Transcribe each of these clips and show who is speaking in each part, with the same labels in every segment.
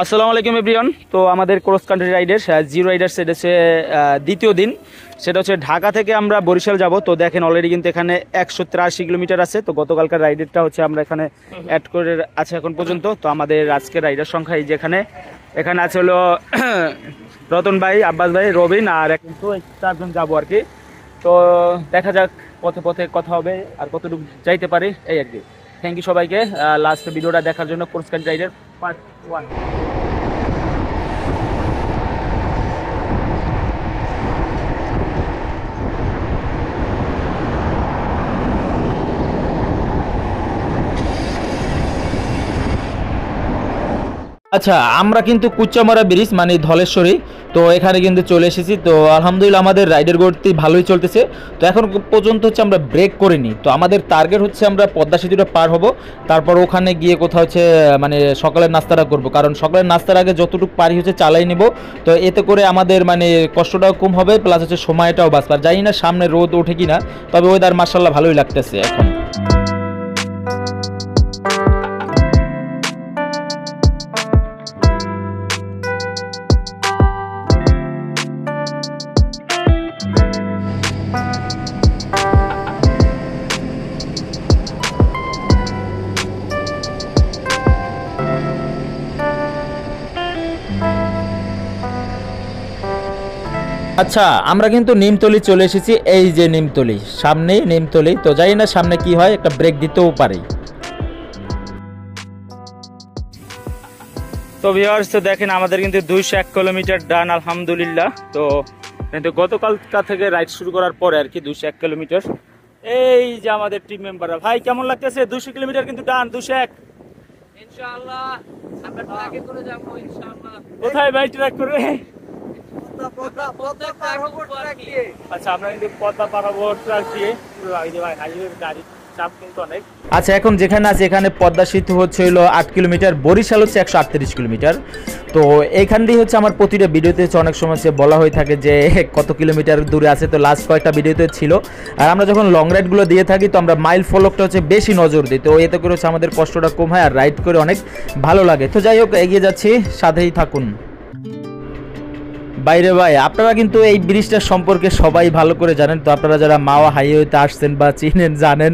Speaker 1: আসসালামু আলাইকুম এভরিওয়ান। তো আমাদের ক্রস কান্ট্রি রাইডের জিরো রাইডার্স এটা হচ্ছে দ্বিতীয় দিন। সেটা হচ্ছে ঢাকা থেকে আমরা বরিশাল যাব। তো দেখেন অলরেডি কিন্তু এখানে 183 কিলোমিটার আছে। তো গতকালকার রাইডেরটা হচ্ছে আমরা এখানে অ্যাড করে আছে এখন পর্যন্ত। তো আমাদের আজকের রাইডার সংখ্যা এই যে এখানে আছে হলো রতন ভাই, আব্বাস ভাই, রবিন আর কিন্তু 4জন যাবো আর কি। তো দেখা যাক পথে পথে কথা হবে আর কতটুকু যাইতে পারি এই আর কি। থ্যাংক ইউ সবাইকে লাস্ট ভিডিওটা দেখার জন্য। ক্রস কান্ট্রি রাইডের পার্ট 1। আচ্ছা, আমরা কিন্তু কুচ্চামারা ব্রিজ মানে ধলেশ্বরী, তো এখানে কিন্তু চলে এসেছি। তো আলহামদুলিল্লাহ আমাদের রাইডের গতি ভালোই চলতেছে। তো এখন পর্যন্ত হচ্ছে আমরা ব্রেক করিনি। তো আমাদের টার্গেট হচ্ছে আমরা পদ্মা সেতুটা পার হব, তারপর ওখানে গিয়ে কোথাও হচ্ছে মানে সকালের নাস্তাটা করব, কারণ সকালের নাস্তার আগে যতটুকু পারি হচ্ছে চালাই নিব। তো এতে করে আমাদের মানে কষ্টটাও কম হবে, প্লাস হচ্ছে সময়টাও বাঁচবে। আর জানি না সামনে রোদ ওঠে কি না, তবে ওয়েদার মার্শাল্লাহ ভালোই লাগতেছে এখন। আচ্ছা, আমরা কিন্তু নিমতলি চলে এসেছি। এই যে নিমতলি, সামনেই নিমতলি। তো জানি না সামনে কি হয়, একটা ব্রেক দিতেও পারি। তো ভিউয়ার্স, তো দেখেন আমাদের কিন্তু 201 কিলোমিটার ডান আলহামদুলিল্লাহ। তো কিন্তু গতকাল থেকে রাইড শুরু করার পরে আর কি 201 কিলোমিটার। এই যে আমাদের টিম মেম্বাররা, ভাই কেমন লাগতেছে? 200 কিলোমিটার কিন্তু ডান, 201
Speaker 2: ইনশাআল্লাহ আমরা ট্রাকে করে যাব ইনশাআল্লাহ।
Speaker 1: কোথায় ভাই ট্র্যাক করবে?
Speaker 2: পদ্মা পার হবো ট্রাক দিয়ে।
Speaker 1: আচ্ছা, আমরা কিন্তু পদ্মা পার হবো ট্রাক দিয়ে। ভাই হাইওয়ের গাড়ি চাপ কিন্তু অনেক। আচ্ছা, এখন যেখানে আছে এখানে পদ্মা সেতু হচ্ছে হলো 8 কিলোমিটার, বরিশাল হচ্ছে 138 কিলোমিটার। তো এইখান দিয়ে হচ্ছে আমার প্রতিটা ভিডিওতে হচ্ছে অনেক সময় বলা হয়ে থাকে যে কত কিলোমিটার দূরে আছে। তো লাস্ট কয়েকটা ভিডিওতে ছিল। আর আমরা যখন লং রাইডগুলো দিয়ে থাকি তো আমরা মাইল ফলকটা হচ্ছে বেশি নজর দিই। তো এতে করে হচ্ছে আমাদের কষ্টটা কম হয় আর রাইড করে অনেক ভালো লাগে। তো যাই হোক, এগিয়ে যাচ্ছি, সাথেই থাকুন। বাইরে ভাই, আপনারা কিন্তু এই ব্রিজটার সম্পর্কে সবাই ভালো করে জানেন। তো আপনারা যারা মাওয়া হাইওয়েতে আসছেন বা চিনেন জানেন,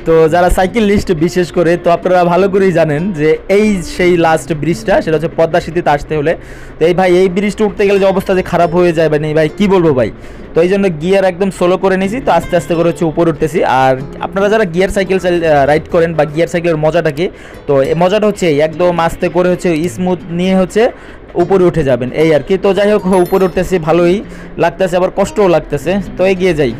Speaker 1: তো যারা সাইকেল লিস্ট বিশেষ করে, তো আপনারা ভালো করেই জানেন যে এই সেই লাস্ট ব্রিজটা, সেটা হচ্ছে পদ্মা সেতুতে আসতে হলে। তো এই ভাই, এই ব্রিজটা উঠতে গেলে যে অবস্থা যে খারাপ হয়ে যায় ভাই কি বলবো ভাই। তো এই জন্য গিয়ার একদম স্লো করে নিয়েছি। তো আস্তে আস্তে করে হচ্ছে উপরে উঠতেছি। আর আপনারা যারা গিয়ার সাইকেল রাইড করেন বা গিয়ার সাইকেলের মজাটা কি, তো এই মজাটা হচ্ছে একদম আস্তে করে হচ্ছে স্মুথ নিয়ে হচ্ছে উপরে উঠে যাবেন এই আর কি। তো যাই হোক, উপরে উঠতেছি, ভালোই লাগতেছে, আবার কষ্টও লাগতেছে। তো এগিয়ে যাই।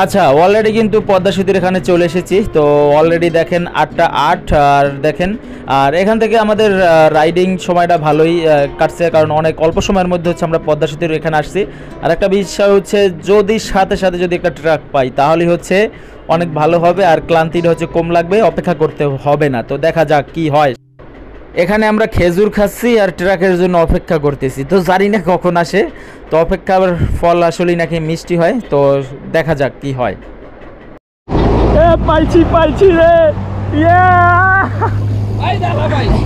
Speaker 1: আচ্ছা, অলরেডি কিন্তু পদ্মা সেতুর এখানে চলে এসেছি। তো অলরেডি দেখেন 8টা 8 আর দেখেন, আর এখান থেকে আমাদের রাইডিং সময়টা ভালোই কাটছে, কারণ অনেক অল্প সময়ের মধ্যে হচ্ছে আমরা পদ্মা সেতুর এখানে আসছি। আর একটা বিষয় হচ্ছে, যদি সাথে সাথে যদি একটা ট্রাক পাই তাহলে হচ্ছে অনেক ভালো হবে আর ক্লান্তিটা হচ্ছে কম লাগবে, অপেক্ষা করতে হবে না। তো দেখা যাক কি হয়। এখানে আমরা খেজুর খাচ্ছি আর ট্রাকের জন্য অপেক্ষা করতেছি। তো জানি না কখন আসে। তো অপেক্ষার ফল আসলেই নাকি মিষ্টি হয়। তো দেখা যাক কি হয়। পাইছি রে,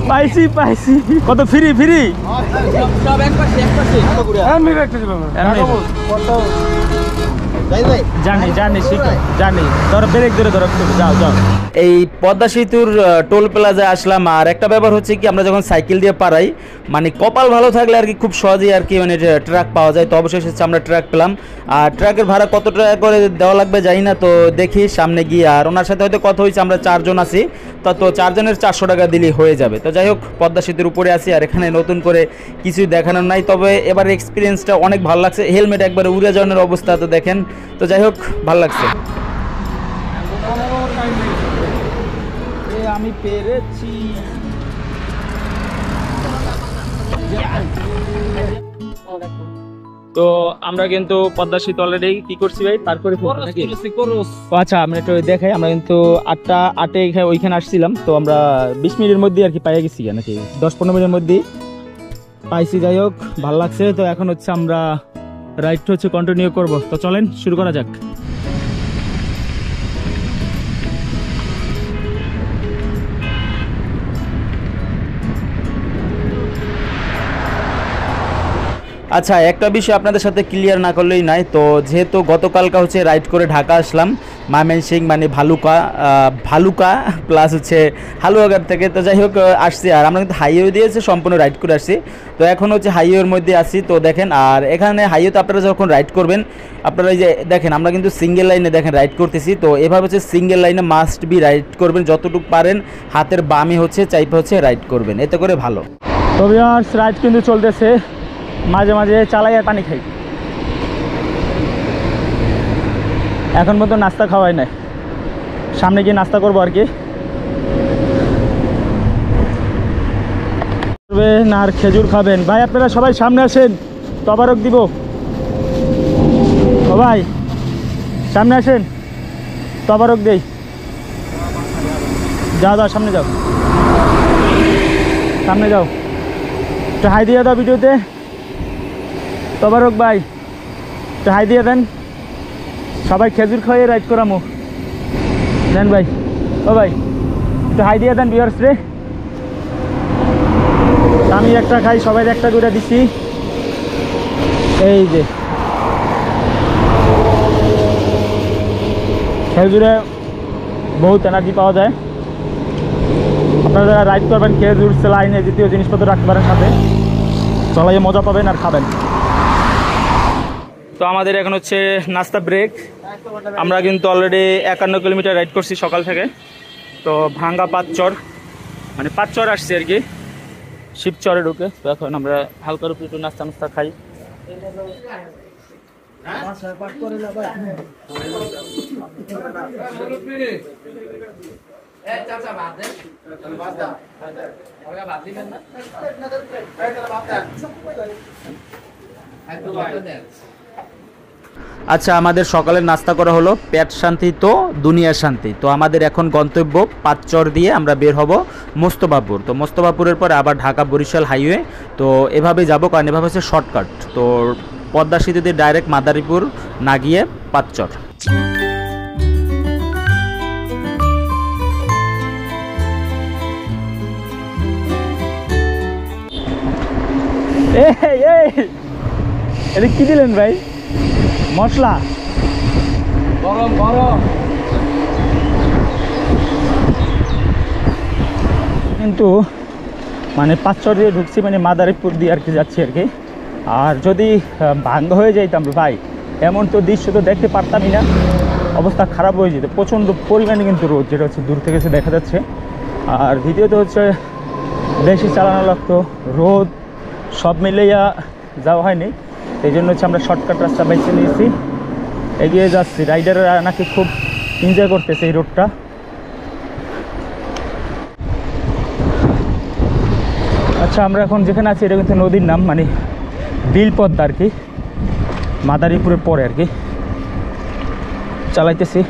Speaker 1: পাইছি। কত ফ্রি
Speaker 2: সব এক পাশে
Speaker 1: জানি ধরো, ব্রেক ধরে ধরো, যাও। এই পদ্মা সেতুর টোল প্লাজায় আসলাম। আর একটা ব্যাপার হচ্ছে কি, আমরা যখন সাইকেল দিয়ে পারাই মানে কপাল ভালো থাকলে আর কি খুব সহজেই আর কি মানে ট্রাক পাওয়া যায়। তো অবশেষে আমরা ট্রাক পেলাম। আর ট্রাকের ভাড়া কত টাকা করে দেওয়া লাগবে জানি না, তো দেখি সামনে গিয়ে। আর ওনার সাথে হয়তো কথা হয়েছে, আমরা 4 জন আছি। তো 4 জনের 400 টাকা দিলেই হয়ে যাবে। তো যাই হোক, পদ্মা সেতুর উপরে আছি আর এখানে নতুন করে কিছুই দেখানোর নাই। তবে এবার এক্সপিরিয়েন্সটা অনেক ভালো লাগছে। হেলমেট একবারে উড়ে যাওয়ার অবস্থা, তো দেখেন। তো যাই হোক, ভালো লাগছে। আমি পেরেছি। তো আমরা কিন্তু পদ্মা সেতু অলরেডি কি করছি ভাই, পার করে ফেলছি নাকি? ও আচ্ছা, আমরা একটু দেখাই। আমরা কিন্তু 8টা ওইখানে আসছিলাম, তো আমরা 20 মিনিটের মধ্যে আর কি পাইয়া গেছি, নাকি 10-15 মিনিটের মধ্যে পাইছি। যাই হোক, ভালো লাগছে। তো এখন হচ্ছে আমরা রাইডটা হচ্ছে কন্টিনিউ করব। তো চলেন শুরু করা যাক। আচ্ছা, একটা বিষয় আপনাদের সাথে ক্লিয়ার না করলেই নাই। তো যেহেতু গতকালকা হচ্ছে রাইড করে ঢাকা আসলাম ময়মনসিং মানে ভালুকা প্লাস হচ্ছে হালুয়াঘাট থেকে। তো যাই হোক আসছি, আর আমরা কিন্তু হাইওয়ে দিয়েছে সম্পূর্ণ রাইড করে আসছি। তো এখন হচ্ছে হাইওয়ের মধ্যে আসি। তো দেখেন, আর এখানে হাইওয়েতে আপনারা যখন রাইড করবেন, আপনারা এই যে দেখেন আমরা কিন্তু সিঙ্গেল লাইনে দেখেন রাইড করতেছি। তো এভাবে হচ্ছে সিঙ্গেল লাইনে মাস্ট বি রাইড করবেন, যতটুকু পারেন হাতের বামে হচ্ছে চাইপে হচ্ছে রাইড করবেন, এতে করে ভালো। তো ভিউয়ার্স, রাইড কিন্তু চলতেছে, মাঝে মাঝে চালাই আর পানি খাই। এখন পর্যন্ত নাস্তা খাওয়াই নাই, সামনে গিয়ে নাস্তা করবো আর কি। না আর খেজুর খাবেন ভাই, আপনারা সবাই সামনে আসেন, তবারক দিব। ও ভাই সামনে আসেন, তবারক দেই। যাও যাও, সামনে যাও, সামনে যাও, একটু হাই দিয়ে দাও ভিডিওতে। তবারক ভাই একটু হাই দিয়ে দেন, সবাই খেজুর খাইয়ে রাইড করামো। দেন ভাই, ও ভাই একটু হাই দিয়ে দেন ভিউয়ার্স রে। আমি একটা খাই, সবাই একটা করে দিচ্ছি। এই যে খেজুরে বহুত এনার্জি পাওয়া যায়। আপনারা যারা রাইড করবেন খেজুর, স্যালাইন এই জাতীয় জিনিসপত্র রাখতে পারেন সাথে, চলাইয়ে মজা পাবেন আর খাবেন। তো আমাদের এখন হচ্ছে নাস্তা ব্রেক। আমরা কিন্তু অলরেডি 51 কিলোমিটার রাইড করছি সকাল থেকে। তো ভাঙ্গা পাঁচচর মানে পাঁচচর আসছি আর কি, শিবচরে ঢুকে। তো এখন আমরা হালকার উপরে একটু নাস্তা নাস্তা খাই। আচ্ছা, আমাদের সকালের নাস্তা করা হলো, পেট শান্তি তো দুনিয়ার শান্তি। তো আমাদের এখন গন্তব্য পাঁচচর দিয়ে আমরা বের হব মোস্তফাপুর। তো মোস্তফাপুরের পরে আবার ঢাকা বরিশাল হাইওয়ে। তো এভাবে যাব, কারণ এভাবে হচ্ছে শর্টকাট। তো পদ্মা সেতু দিয়ে ডাইরেক্ট মাদারীপুর না গিয়ে পাঁচচর। এটা কি দিলেন ভাই? মশলা গরম গরম। কিন্তু মানে পাঁচচর দিয়ে ঢুকছি, মানে মাদারীপুর দিয়ে আর কি যাচ্ছি আর কি। আর যদি ভাঙ্গ হয়ে যাইতাম ভাই, এমন তো দৃশ্য তো দেখতে পারতামই না, অবস্থা খারাপ হয়ে যেত। প্রচণ্ড পরিমাণে কিন্তু রোদ, যেটা হচ্ছে দূর থেকে দেখা যাচ্ছে। আর ভিডিওতে হচ্ছে বেশি চালানো লাগতো, রোদ সব মিলিয়া যাওয়া হয়নি। এই জন্য হচ্ছে আমরা শর্টকাট রাস্তা বেছে নিয়েছি, এগিয়ে যাচ্ছি। রাইডাররা নাকি খুব এনজয় করতেছে এই রোডটা। আচ্ছা, আমরা এখন যেখানে আছি এটা কিন্তু নদীর নাম, মানে বিলপদ্মা আর কি, মাদারীপুরের পরে আর কি চালাইতেছি।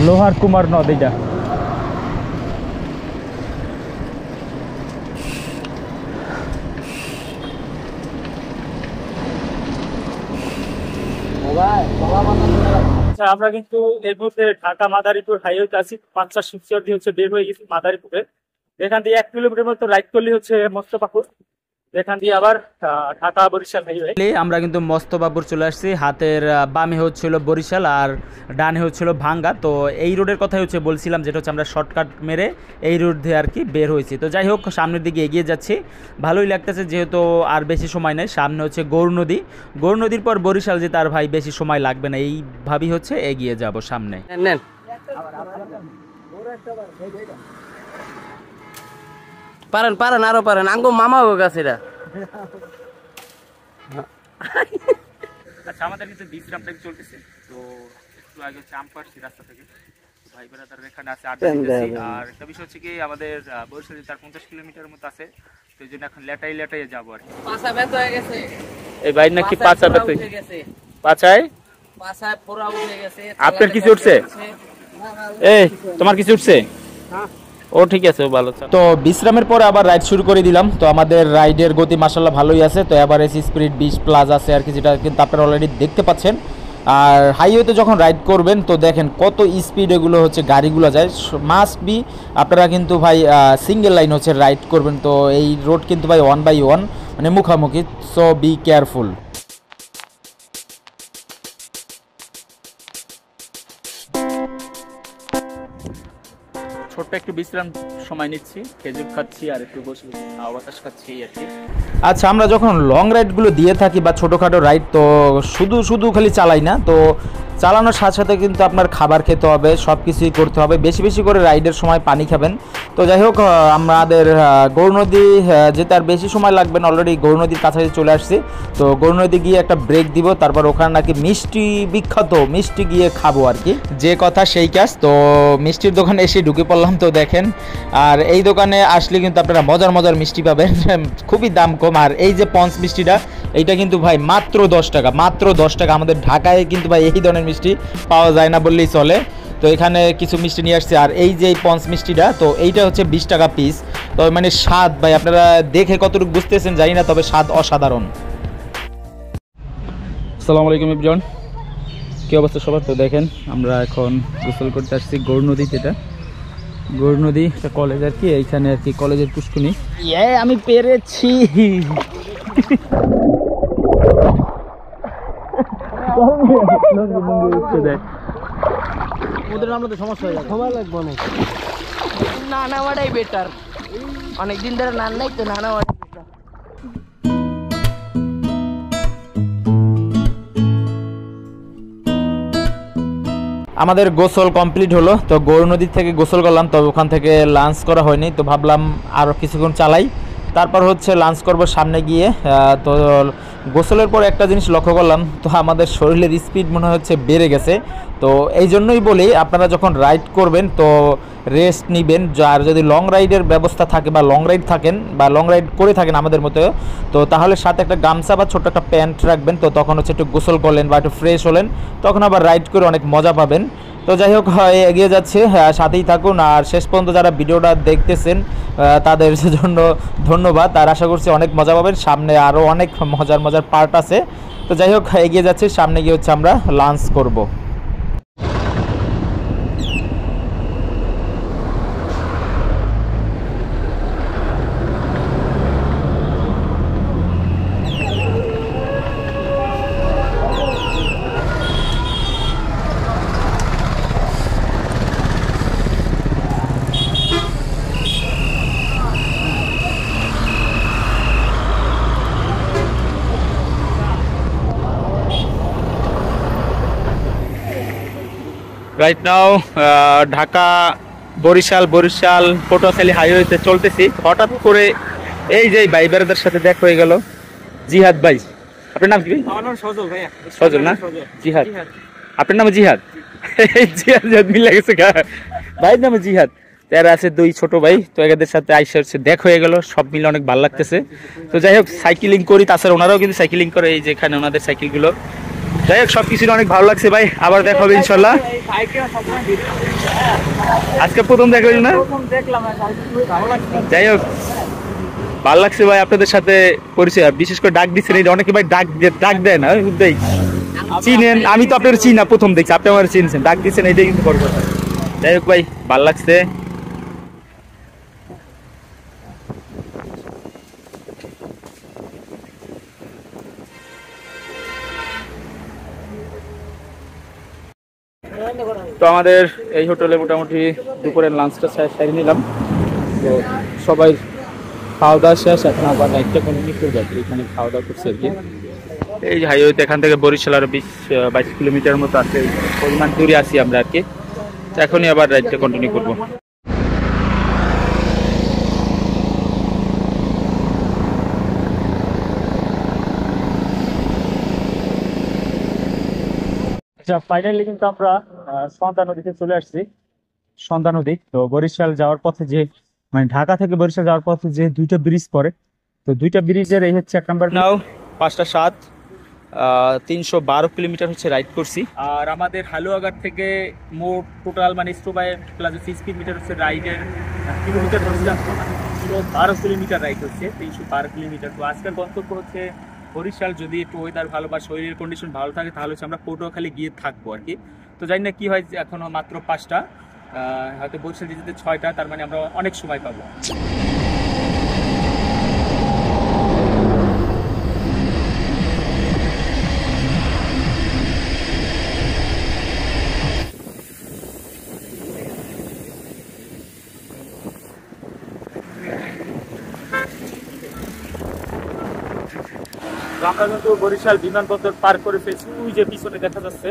Speaker 1: লোহার কুমার নদ এটা। আচ্ছা, আমরা কিন্তু এর মধ্যে ঢাকা মাদারীপুর হাইওয়েতে আছি। 5টা শিবচর দিয়ে হচ্ছে বের হয়ে গেছি মাদারীপুরে। এখান দিয়ে 1 কিলোমিটার মতো রাইড করলে হচ্ছে মোস্তফাপুর।
Speaker 3: এখান দিয়ে আবার ঢাকা বরিশাল হাইওয়ে।
Speaker 1: আমরা কিন্তু মস্তবাবুর চলে আসছি। হাতের বামে হচ্ছিল বরিশাল আর ডানে হচ্ছিল ভাঙ্গা। তো এই রোডের কথাই হচ্ছে বলছিলাম, যেটা হচ্ছে আমরা শর্টকাট মেরে এই রোড দিয়ে আর কি বের হয়েছি। তো যাই হোক, সামনের দিকে এগিয়ে যাচ্ছি, ভালোই লাগতেছে, যেহেতু আর বেশি সময় নেই। সামনে হচ্ছে গৌর নদী, গৌর নদীর পর বরিশাল যেতে আর ভাই বেশি সময় লাগবে না, এইভাবেই হচ্ছে এগিয়ে যাব সামনে।
Speaker 2: নেন পারেন পারেন আরো পারেন, আঙ্গো মামা হোক আছে এরা।
Speaker 1: আচ্ছা, আমাদের কিন্তু বিশ্রাম টাইম চলতেছে। তো একটু আগে হচ্ছে আমপাড়ছি রাস্তা থেকে, ভাই বেড়া তার এখানে আছে আড্ডা দিতেছি। আর একটা বিষয় হচ্ছে কি, আমাদের বরিশাল তার 50 কিলোমিটার মতো আছে, তো এই জন্য এখন লেটাই যাবো আর কি।
Speaker 2: পাছা ব্যথা হয়ে গেছে,
Speaker 1: এই ভাই নাকি পাছা ব্যথা
Speaker 2: উঠে গেছে,
Speaker 1: পাছায়
Speaker 2: পাছায় পোড়া উঠে গেছে।
Speaker 1: আপনার কিছু উঠছে? এই তোমার কিছু উঠছে? ও ঠিক আছে, ভালো। তো বিশ্রামের পরে আবার রাইড শুরু করে দিলাম। তো আমাদের রাইডের গতি মাশাআল্লাহ ভালোই আছে। তো এভারেজ স্পিড 20+ আছে আর কি, যেটা কিন্তু আপনারা অলরেডি দেখতে পাচ্ছেন। আর হাইওয়েতে যখন রাইড করবেন তো দেখেন কত স্পিড এগুলো হচ্ছে গাড়িগুলো যায়। মাস্ট বি আপনারা কিন্তু ভাই সিঙ্গেল লাইন হচ্ছে রাইড করবেন। তো এই রোড কিন্তু ভাই 1/1 মানে মুখামুখি, সো বি কেয়ারফুল। ছোট্ট একটু বিশ্রাম সময় নিচ্ছি, খেজুর খাচ্ছি আর একটু বসে বসে হাওয়া বাতাস খাচ্ছি আর কি। আচ্ছা, আমরা যখন লং রাইডগুলো দিয়ে থাকি বা ছোটোখাটো রাইড, তো শুধু শুধু খালি চালাই না, তো চালানোর সাথে সাথে কিন্তু আপনার খাবার খেতে হবে, সব কিছুই করতে হবে। বেশি বেশি করে রাইডের সময় পানি খাবেন। তো যাই হোক, আমাদের গৌর নদী যেতে আর বেশি সময় লাগবে না, অলরেডি গৌর নদীর কাছাকাছি চলে আসছি। তো গৌর নদী গিয়ে একটা ব্রেক দিব, তারপর ওখানে নাকি মিষ্টি বিখ্যাত, মিষ্টি গিয়ে খাবো আর কি, যে কথা সেই কাজ। তো মিষ্টির দোকানে এসে ঢুকে পড়লাম। তো দেখেন, আর এই দোকানে আসলে কিন্তু আপনারা মজার মজার মিষ্টি পাবেন, খুবই দাম কম। আর এই যে পঞ্চ মিষ্টিটা, এইটা কিন্তু ভাই মাত্র 10 টাকা, মাত্র 10 টাকা। আমাদের ঢাকায় কিন্তু ভাই এই ধরনের মিষ্টি পাওয়া যায় না বললেই চলে। তো এখানে কিছু মিষ্টি নিয়ে আসছে। আর এই যে পঞ্চ মিষ্টিটা, তো এইটা হচ্ছে 20 টাকা পিস। তো মানে স্বাদ ভাই আপনারা দেখে কতটুকু বুঝতেছেন জানি না, তবে স্বাদ অসাধারণ। আসসালামু আলাইকুম এভরিওয়ান, কী অবস্থা সবার? তো দেখেন, আমরা এখন গোসল করতে আসছি গৌর নদীতে। এটা গৌর নদী, একটা কলেজ আর কি, এইখানে আর কি কলেজের পুষ্কুনি। আমি পেরেছি। ওদের আমরা তো সমস্যা হয়ে যাবে, সময় লাগবে অনেক।
Speaker 2: না নামাটাই বেটার, অনেকদিন ধরে নান নাই তো, না নামাটাই বেটার।
Speaker 1: আমাদের গোসল কমপ্লিট হলো। তো গৌর নদী থেকে গোসল করলাম, তবে ওখান থেকে লাঞ্চ করা হয়নি। তো ভাবলাম আরও কিছুক্ষণ চালাই, তারপর হচ্ছে লাঞ্চ করব সামনে গিয়ে। তো গোসলের পর একটা জিনিস লক্ষ্য করলাম, তো আমাদের শরীরের স্পিড মনে হচ্ছে বেড়ে গেছে। তো এই জন্যই বলি, আপনারা যখন রাইড করবেন তো রেস্ট নেবেন। আর যদি লং রাইডের ব্যবস্থা থাকে বা লং রাইড থাকেন বা লং রাইড করে থাকেন আমাদের মতো, তো তাহলে সাথে একটা গামছা বা ছোট্ট একটা প্যান্ট রাখবেন। তো তখন হচ্ছে একটু গোসল করলেন বা একটু ফ্রেশ হলেন, তখন আবার রাইড করে অনেক মজা পাবেন। তো যাই হোক, এগিয়ে যাচ্ছে, সাথেই থাকুন। আর শেষ পর্যন্ত যারা ভিডিওটা দেখতেছেন তাদের জন্য ধন্যবাদ। আর আশা করছি অনেক মজা পাবেন, সামনে আরও অনেক মজার মজার পার্ট আছে। তো যাই হোক, এগিয়ে যাচ্ছে, সামনে গিয়ে হচ্ছে আমরা লাঞ্চ করব। রাইট নাও ঢাকা বরিশাল পটুয়াখালী হাইওয়েতে চলতেছি। হঠাৎ করে এই যে ভাই বেড়াদের সাথে দেখা হয়ে গেল। জিহাদ ভাই, আপনার নাম কি?
Speaker 3: আমার নাম সজল ভাইয়া।
Speaker 1: সজল না? জিহাদ, আপনার নাম জিহাদ? জিহাদ মিলে গেছে ভাইয়ের নামে জিহাদ। এরা আছে দুই ছোট ভাই। তো এদের সাথে আইসা হচ্ছে দেখা হয়ে গেল, সব মিলে অনেক ভালো লাগতেছে। তো যাই হোক, সাইকেলিং করি, তাছাড়া ওনারাও কিন্তু সাইকেলিং করে, এই যেখানে ওনাদের সাইকেলগুলো। যাই হোক, সব কিছু অনেক ভালো লাগছে ভাই, আবার দেখা হবে ইনশাল্লাহ। আজকে প্রথম দেখা হইল না? যাই হোক, ভালো লাগছে ভাই আপনাদের সাথে পরিচয়, বিশেষ করে ডাক দিচ্ছেন। এই অনেকে ভাই ডাক দেয় না, চিনেন, আমি তো আপনার চিনা প্রথম দেখছি, আপনি আমার চিনছেন, ডাক দিচ্ছেন, এইটাই কিন্তু বড় কথা। যাই হোক ভাই, ভালো লাগছে। তো আমাদের এই হোটেলে মোটামুটি দুপুরের লাঞ্চটা সেরে নিলাম। তো সবাই খাওয়া দাওয়া শেষ, এখন আবার রাইডটা কন্টিনিউ করবো আর কি। এখানে খাওয়া দাওয়া করছে আর কি। এই হাইওয়েতে এখান থেকে বরিশাল আরো 20-22 কিলোমিটার মতো আছে, পরিমাণ দূরে আছি আমরা আর কি। এখনই আবার রাইডটা কন্টিনিউ করবো। আচ্ছা, ফাইনালি কিন্তু আমরা সন্ধ্যা নদীতে চলে আসছি। সন্ধ্যা নদী তো বরিশাল যাওয়ার পথে যে মানে ঢাকা থেকে বরিশাল যাওয়ার পথে যে দুইটা ব্রিজ পড়ে, তো দুইটা ব্রিজের এই হচ্ছে 1 নম্বর। নাও 5টা 7 312 কিলোমিটার হচ্ছে রাইড করছি। আর আমাদের হালুয়াঘাট থেকে মোট টোটাল মানে স্টোবাই প্লাস 6 মিটার হচ্ছে রাইডের কিলোমিটার হচ্ছে 12 কিলোমিটার রাইড হচ্ছে, 312 কিলোমিটার। তো আজকের গন্তব্য হচ্ছে বরিশাল। যদি একটু ওয়েদার ভালো বা শরীরের কন্ডিশন ভালো থাকে তাহলে হচ্ছে আমরা পটুয়াখালী গিয়ে থাকবো আর কি। তো জানি না কি হয়, এখনো মাত্র 5টা, হয়তো বরিশাল যেতে 6টা, তার মানে আমরা অনেক সময় পাবো। আমরা কিন্তু বরিশাল বিমানবন্দর পার করে ফেলছি। তুই যে পিছনে দেখা যাচ্ছে,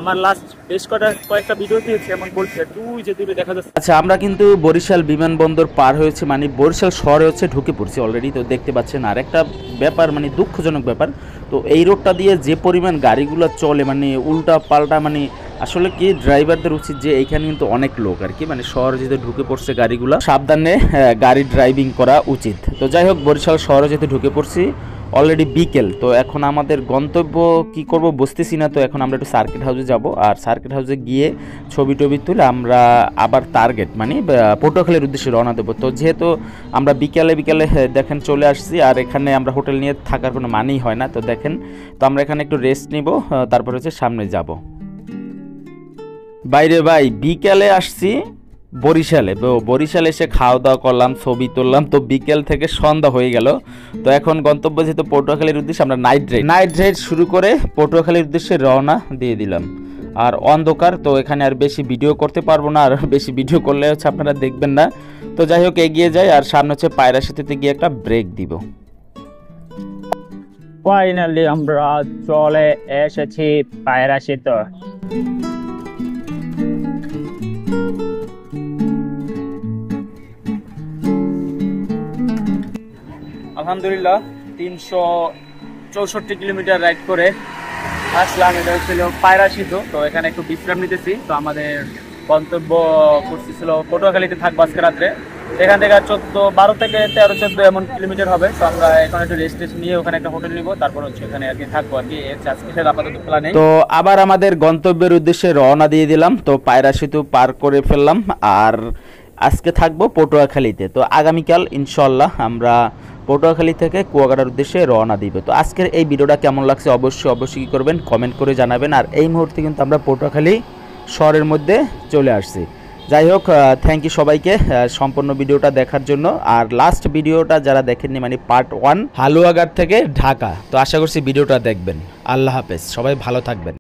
Speaker 1: আমার লাস্ট বেশ কয়েকটা ভিডিও দিয়েছি এমন বলছে, তুই যে দূরে দেখা যাচ্ছে। আচ্ছা, আমরা কিন্তু বরিশাল বিমানবন্দর পার হয়েছে, মানে বরিশাল শহরে হচ্ছে ঢুকে পড়ছি অলরেডি। তো দেখতে পাচ্ছেন আর একটা ব্যাপার, মানে দুঃখজনক ব্যাপার, তো এই রোডটা দিয়ে যে পরিমাণ গাড়িগুলো চলে, মানে উল্টা পাল্টা, মানে আসলে কি ড্রাইভারদের উচিত যে এইখানে কিন্তু অনেক লোক আর কি, মানে শহরে যেতে ঢুকে পড়ছে গাড়িগুলো, সাবধানে গাড়ি ড্রাইভিং করা উচিত। তো যাই হোক, বরিশাল শহরে যেতে ঢুকে পড়ছি, অলরেডি বিকেল। তো এখন আমাদের গন্তব্য কি করব বুঝতেছি না। তো এখন আমরা একটু সার্কিট হাউসে যাব, আর সার্কিট হাউসে গিয়ে ছবি টবি তুলে আমরা আবার টার্গেট মানে পটুয়াখালীর উদ্দেশ্যে রওনা দেবো। তো যেহেতু আমরা বিকেলে দেখেন চলে আসছি, আর এখানে আমরা হোটেল নিয়ে থাকার কোনো মানেই হয় না। তো দেখেন, তো আমরা এখানে একটু রেস্ট নিব, তারপর হচ্ছে সামনে যাব। বাইরে ভাই বিকেলে আসছি বরিশালে, তো বরিশালে এসে খাওয়া দাওয়া করলাম, ছবি তুললাম, তো বিকেল থেকে সন্ধ্যা হয়ে গেল। তো এখন গন্তব্য যেহেতু পটুয়াখালীর উদ্দেশ্যে, আমরা নাইট রাইড শুরু করে পটুয়াখালীর উদ্দেশ্যে রওনা দিয়ে দিলাম। আর অন্ধকার, তো এখানে আর বেশি ভিডিও করতে পারবো না, আর বেশি ভিডিও করলে হচ্ছে আপনারা দেখবেন না। তো যাই হোক, এগিয়ে যাই, আর সামনে হচ্ছে পায়রা সেতুতে গিয়ে একটা ব্রেক দিব।
Speaker 3: ফাইনালি আমরা চলে এসেছি পায়রা সেতু।
Speaker 1: আলহামদুলিল্লাহ 364 কিলোমিটার রাইড করে আসলাম। এটা হচ্ছিল পায়রা সেতু। তো এখানে একটু বিশ্রাম নিতেছি। তো আমাদের গন্তব্য করতেছিল পটুয়াখালীতে থাকবো আজকে রাত্রে। এখান থেকে 12 থেকে 13-14 এমন কিলোমিটার হবে। তো আমরা এখন একটু রেস্ট নিয়ে ওখানে একটা হোটেল নিবো, তারপর হচ্ছে ওখানে আর কি থাকবো আর কি। আজকের আপাতত প্ল্যান। তো আবার আমাদের গন্তব্যের উদ্দেশ্যে রওনা দিয়ে দিলাম। তো পায়রা সেতু পার করে ফেললাম, আর আজকে থাকবো পটুয়াখালীতে। তো আগামীকাল ইনশাল্লাহ আমরা পটুয়াখালী থেকে কুয়াকাটার উদ্দেশ্যে রওনা দিব। তো আজকের এই ভিডিওটা কেমন লাগছে অবশ্যই কী করবেন, কমেন্ট করে জানাবেন। আর এই মুহূর্তে কিন্তু আমরা পটুয়াখালী শহরের মধ্যে চলে আসছি। যাই হোক, থ্যাংক ইউ সবাইকে সম্পূর্ণ ভিডিওটা দেখার জন্য। আর লাস্ট ভিডিওটা যারা দেখেননি, মানে পার্ট 1 হালুয়াঘাট থেকে ঢাকা, তো আশা করছি ভিডিওটা দেখবেন। আল্লাহ হাফেজ, সবাই ভালো থাকবেন।